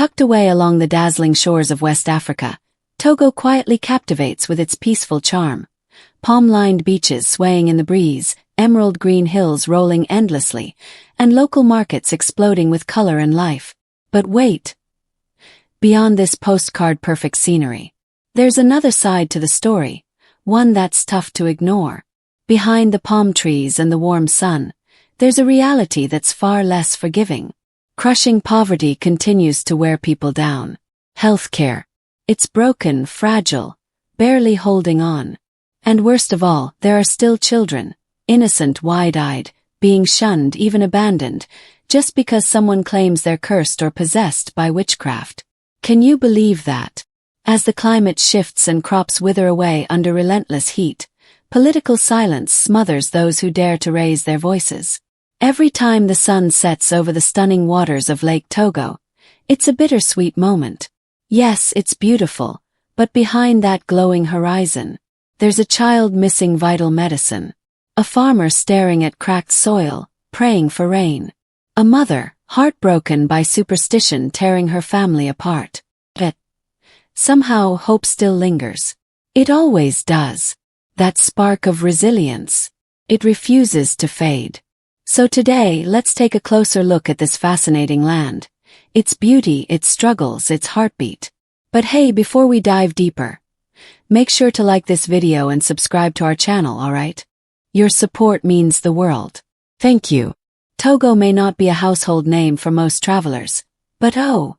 Tucked away along the dazzling shores of West Africa, Togo quietly captivates with its peaceful charm. Palm-lined beaches swaying in the breeze, emerald green hills rolling endlessly, and local markets exploding with color and life. But wait! Beyond this postcard-perfect scenery, there's another side to the story, one that's tough to ignore. Behind the palm trees and the warm sun, there's a reality that's far less forgiving. Crushing poverty continues to wear people down. Healthcare. It's broken, fragile, barely holding on. And worst of all, there are still children, innocent, wide-eyed, being shunned, even abandoned, just because someone claims they're cursed or possessed by witchcraft. Can you believe that? As the climate shifts and crops wither away under relentless heat, political silence smothers those who dare to raise their voices. Every time the sun sets over the stunning waters of Lake Togo, it's a bittersweet moment. Yes, it's beautiful, but behind that glowing horizon, there's a child missing vital medicine. A farmer staring at cracked soil, praying for rain. A mother, heartbroken by superstition tearing her family apart. Yet, somehow hope still lingers. It always does. That spark of resilience. It refuses to fade. So today, let's take a closer look at this fascinating land. Its beauty, its struggles, its heartbeat. But hey, before we dive deeper, make sure to like this video and subscribe to our channel, alright? Your support means the world. Thank you. Togo may not be a household name for most travelers, but oh,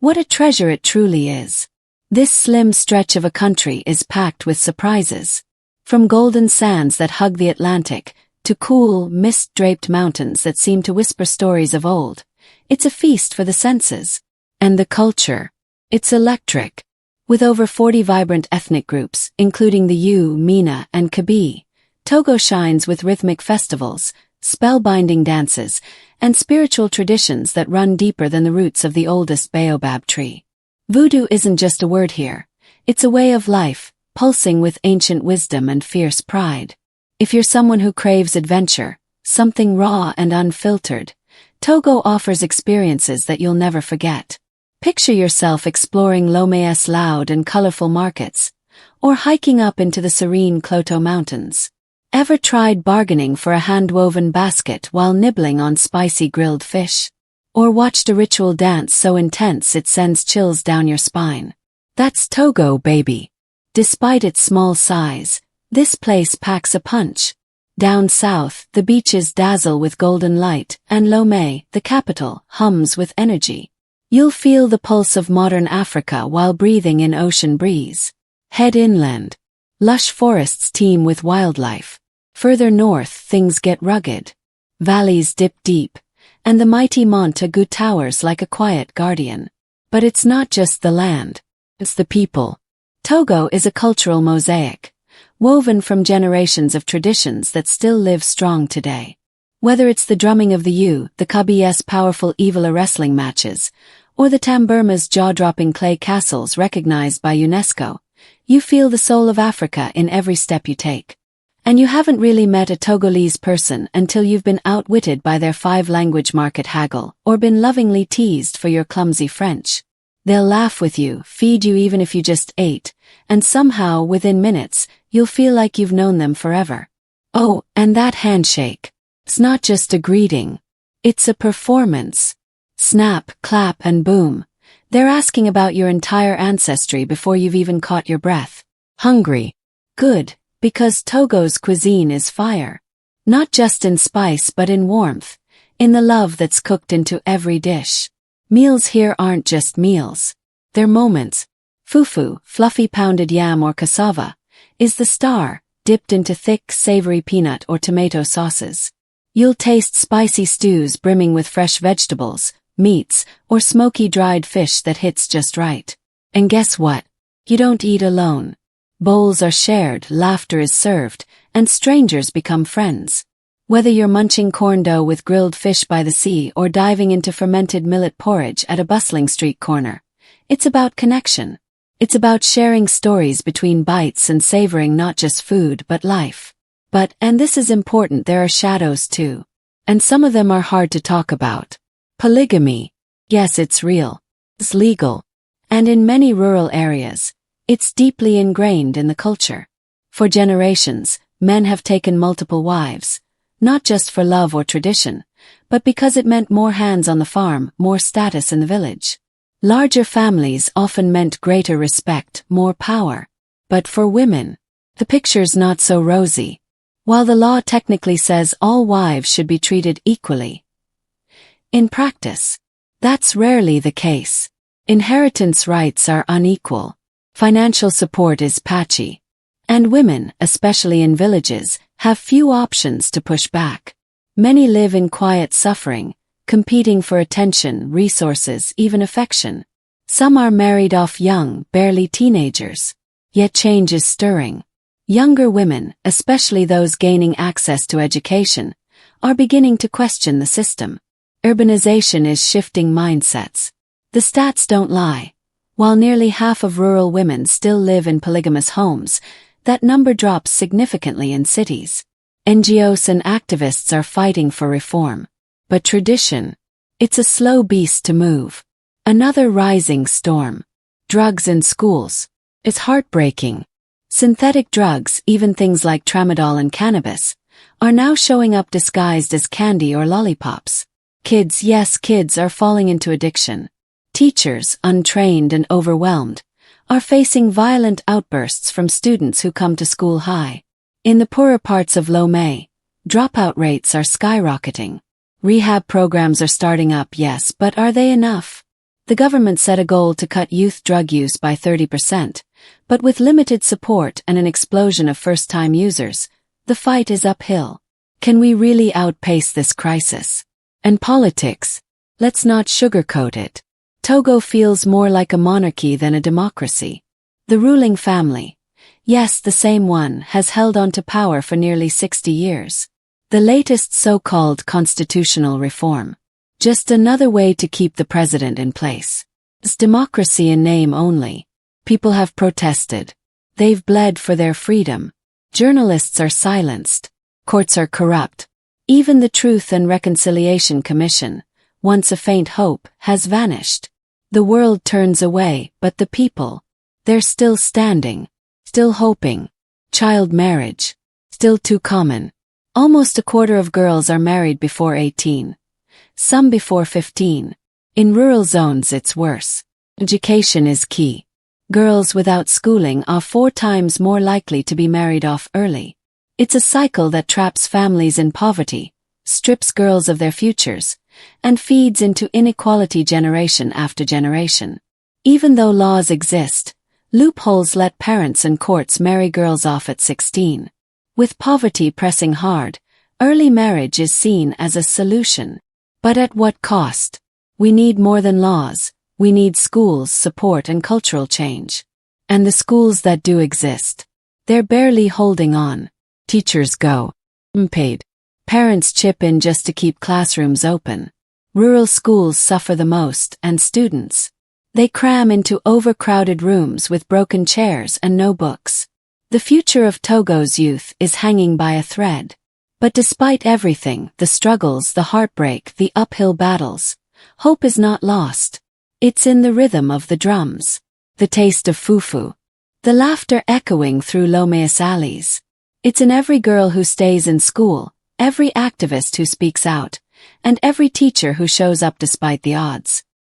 what a treasure it truly is. This slim stretch of a country is packed with surprises. From golden sands that hug the Atlantic, to cool, mist-draped mountains that seem to whisper stories of old, it's a feast for the senses. And the culture, it's electric. With over 40 vibrant ethnic groups, including the Yu, Mina, and Kabi, Togo shines with rhythmic festivals, spellbinding dances, and spiritual traditions that run deeper than the roots of the oldest baobab tree. Voodoo isn't just a word here. It's a way of life, pulsing with ancient wisdom and fierce pride. If you're someone who craves adventure, something raw and unfiltered, Togo offers experiences that you'll never forget. Picture yourself exploring Lomé's loud and colorful markets, or hiking up into the serene Kloto Mountains. Ever tried bargaining for a hand-woven basket while nibbling on spicy grilled fish? Or watched a ritual dance so intense it sends chills down your spine? That's Togo, baby. Despite its small size, this place packs a punch. Down south, the beaches dazzle with golden light, and Lomé, the capital, hums with energy. You'll feel the pulse of modern Africa while breathing in ocean breeze. Head inland. Lush forests teem with wildlife. Further north, things get rugged. Valleys dip deep, and the mighty Mont Agu towers like a quiet guardian. But it's not just the land. It's the people. Togo is a cultural mosaic, woven from generations of traditions that still live strong today. Whether it's the drumming of the Yu, the Kabi's powerful Evola wrestling matches, or the Tamburma's jaw-dropping clay castles recognized by UNESCO, you feel the soul of Africa in every step you take. And you haven't really met a Togolese person until you've been outwitted by their 5-language market haggle, or been lovingly teased for your clumsy French. They'll laugh with you, feed you even if you just ate, and somehow, within minutes, you'll feel like you've known them forever. Oh, and that handshake. It's not just a greeting. It's a performance. Snap, clap, and boom. They're asking about your entire ancestry before you've even caught your breath. Hungry? Good, because Togo's cuisine is fire. Not just in spice but in warmth, in the love that's cooked into every dish. Meals here aren't just meals. They're moments. Fufu, fluffy pounded yam or cassava, is the star, dipped into thick, savory peanut or tomato sauces. You'll taste spicy stews brimming with fresh vegetables, meats, or smoky dried fish that hits just right. And guess what? You don't eat alone. Bowls are shared, laughter is served, and strangers become friends. Whether you're munching corn dough with grilled fish by the sea or diving into fermented millet porridge at a bustling street corner, it's about connection. It's about sharing stories between bites and savoring not just food but life. But, and this is important, there are shadows too. And some of them are hard to talk about. Polygamy. Yes, it's real. It's legal. And in many rural areas, it's deeply ingrained in the culture. For generations, men have taken multiple wives, not just for love or tradition, but because it meant more hands on the farm, more status in the village. Larger families often meant greater respect, more power. But for women, the picture's not so rosy. While the law technically says all wives should be treated equally, in practice, that's rarely the case. Inheritance rights are unequal. Financial support is patchy. And women, especially in villages, have few options to push back. Many live in quiet suffering, competing for attention, resources, even affection. Some are married off young, barely teenagers. Yet change is stirring. Younger women, especially those gaining access to education, are beginning to question the system. Urbanization is shifting mindsets. The stats don't lie. While nearly half of rural women still live in polygamous homes, that number drops significantly in cities. NGOs and activists are fighting for reform. But tradition, it's a slow beast to move. Another rising storm. Drugs in schools. It's heartbreaking. Synthetic drugs, even things like tramadol and cannabis, are now showing up disguised as candy or lollipops. Kids, yes, kids are falling into addiction. Teachers, untrained and overwhelmed, are facing violent outbursts from students who come to school high. In the poorer parts of Lomé, dropout rates are skyrocketing. Rehab programs are starting up, yes, but are they enough? The government set a goal to cut youth drug use by 30%, but with limited support and an explosion of first-time users, the fight is uphill. Can we really outpace this crisis? And politics? Let's not sugarcoat it. Togo feels more like a monarchy than a democracy. The ruling family, yes, the same one, has held on to power for nearly 60 years. The latest so-called constitutional reform, just another way to keep the president in place. It's democracy in name only. People have protested. They've bled for their freedom. Journalists are silenced. Courts are corrupt. Even the Truth and Reconciliation Commission, once a faint hope, has vanished. The world turns away, but the people, they're still standing, still hoping. Child marriage, still too common. Almost a quarter of girls are married before 18. Some before 15. In rural zones it's worse. Education is key. Girls without schooling are 4 times more likely to be married off early. It's a cycle that traps families in poverty, strips girls of their futures, and feeds into inequality generation after generation. Even though laws exist, loopholes let parents and courts marry girls off at 16. With poverty pressing hard, early marriage is seen as a solution. But at what cost? We need more than laws. We need schools, support, and cultural change. And the schools that do exist, they're barely holding on. Teachers go unpaid. Parents chip in just to keep classrooms open. Rural schools suffer the most, and students, they cram into overcrowded rooms with broken chairs and no books. The future of Togo's youth is hanging by a thread. But despite everything, the struggles, the heartbreak, the uphill battles, hope is not lost. It's in the rhythm of the drums, the taste of fufu, the laughter echoing through Lomé's alleys. It's in every girl who stays in school, every activist who speaks out, and every teacher who shows up despite the odds.